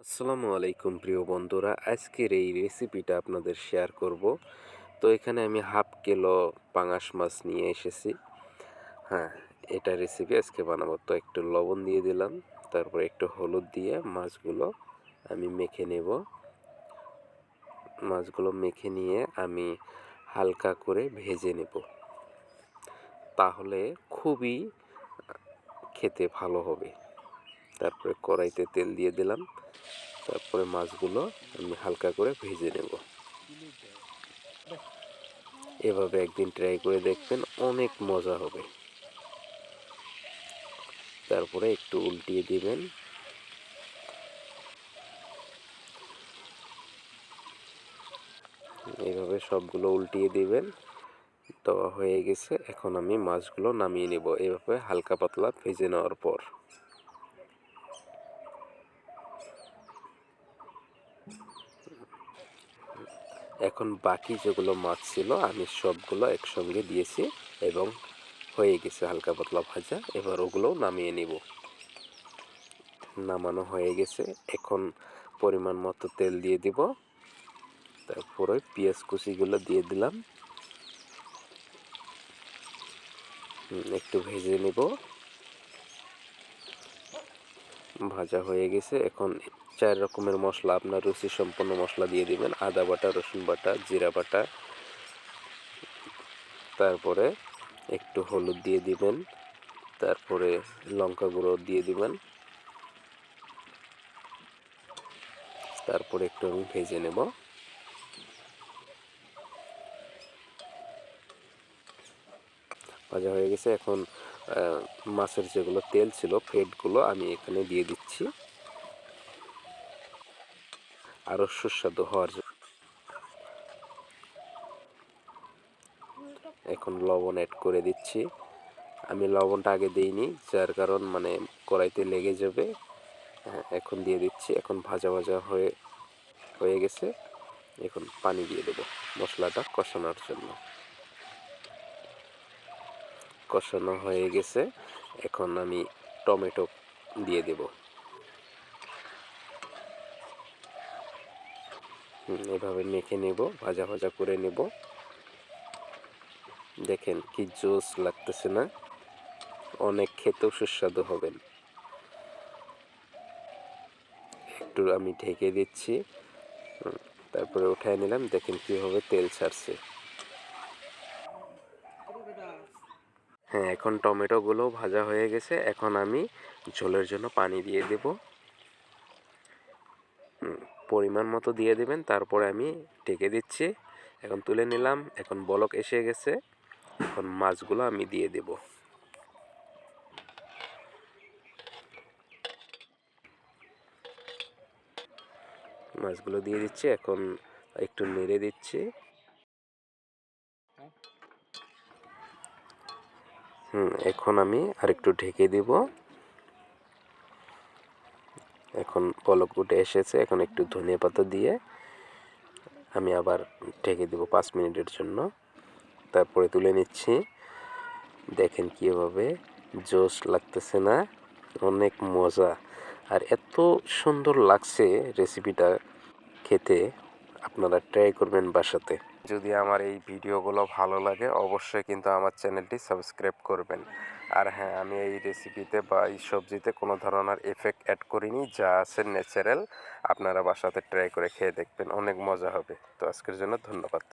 আসসালামু আলাইকুম প্রিয় বন্ধুরা, আজকের এই রেসিপিটা আপনাদের শেয়ার করব। তো এখানে আমি হাফ কিলো পাঙাশ মাছ নিয়ে এসেছি। হ্যাঁ, এটা রেসিপি আজকে বানাবো। তো একটু লবণ দিয়ে দিলাম, তারপর একটু হলুদ দিয়ে মাছগুলো আমি মেখে নেব। মাছগুলো মেখে নিয়ে আমি হালকা করে ভেজে নেব, তাহলে খুবই খেতে ভালো হবে। তারপরে কড়াইতে তেল দিয়ে দিলাম, তারপরে মাছগুলো আমি হালকা করে ভেজে নেব। এভাবে একদিন ট্রাই করে দেখবেন, অনেক মজা হবে। তারপরে একটু উল্টিয়ে দিবেন। এইভাবে সবগুলো উল্টিয়ে দিবেন। তো হয়ে গেছে, এখন আমি মাছগুলো নামিয়ে নেব এভাবে হালকা পাতলা ভেজে নেওয়ার পর। এখন বাকি যেগুলো মাছ ছিল আমি সবগুলো একসঙ্গে দিয়েছি এবং হয়ে গেছে হালকা পাতলা ভাজা। এবার ওগুলো নামিয়ে নিব। নামানো হয়ে গেছে, এখন পরিমাণ মতো তেল দিয়ে দিব। তারপরে পেঁয়াজ কুচিগুলো দিয়ে দিলাম, একটু ভেজে নেব। ভাজা হয়ে গেছে, এখন 4 রকমের মশলা, আপনার রুচি সম্পন্ন মশলা দিয়ে দিবেন। আদা বাটা, রসুন বাটা, জিরা বাটা, তারপরে একটু হলুদ দিয়ে দিবেন, তারপরে লঙ্কা গুঁড়ো দিয়ে দিবেন। তারপরে একটু আমি ভেজে নেব। ভাজা হয়ে গেছে, এখন মাছের যেগুলো তেল ছিল, ফেটগুলো আমি এখানে দিয়ে দিচ্ছি আরও সুস্বাদু হওয়ার জন্য। এখন লবণ অ্যাড করে দিচ্ছি। আমি লবণটা আগে দিইনি, যার কারণ কড়াইতে লেগে যাবে। হ্যাঁ, এখন দিয়ে দিচ্ছি। এখন ভাজা ভাজা হয়ে গেছে, এখন পানি দিয়ে দেবো মশলাটা কষানোর জন্য। কষানো হয়ে গেছে, এখন আমি টমেটো দিয়ে দেব। এভাবে মেখে নেব, ভাজা ভাজা করে নেব। দেখেন কি জোস লাগতেছে না? অনেক খেতেও সুস্বাদু হবেন। একটু আমি ঢেকে দিচ্ছি, তারপরে উঠায় নিলাম। দেখেন কীভাবে তেল ছাড়ছে। হ্যাঁ, এখন টমেটোগুলো ভাজা হয়ে গেছে, এখন আমি ঝোলের জন্য পানি দিয়ে দেব। পরিমাণ মতো দিয়ে দেবেন, তারপরে আমি ঢেকে দিচ্ছি। এখন তুলে নিলাম, এখন বলক এসে গেছে। এখন মাছগুলো আমি দিয়ে দেব। মাছগুলো দিয়ে দিচ্ছি, এখন একটু নেড়ে দিচ্ছি। এখন আমি আরেকটু ঢেকে দিব। এখন বলক উঠে এসেছে, এখন একটু ধনিয়া পাতা দিয়ে আমি আবার ঢেকে দেব 5 মিনিটের জন্য। তারপরে তুলে নিচ্ছি। দেখেন কীভাবে জোশ লাগতেছে না? অনেক মজা, আর এত সুন্দর লাগছে রেসিপিটা খেতে। আপনারা ট্রাই করবেন বাসাতে। যদি আমার এই ভিডিওগুলো ভালো লাগে, অবশ্যই কিন্তু আমার চ্যানেলটি সাবস্ক্রাইব করবেন। আর হ্যাঁ, আমি এই রেসিপিতে বা এই সবজিতে কোনো ধরনের এফেক্ট অ্যাড করিনি, যা আছে ন্যাচারাল। আপনারা বাসাতে ট্রাই করে খেয়ে দেখবেন, অনেক মজা হবে। তো আজকের জন্য ধন্যবাদ।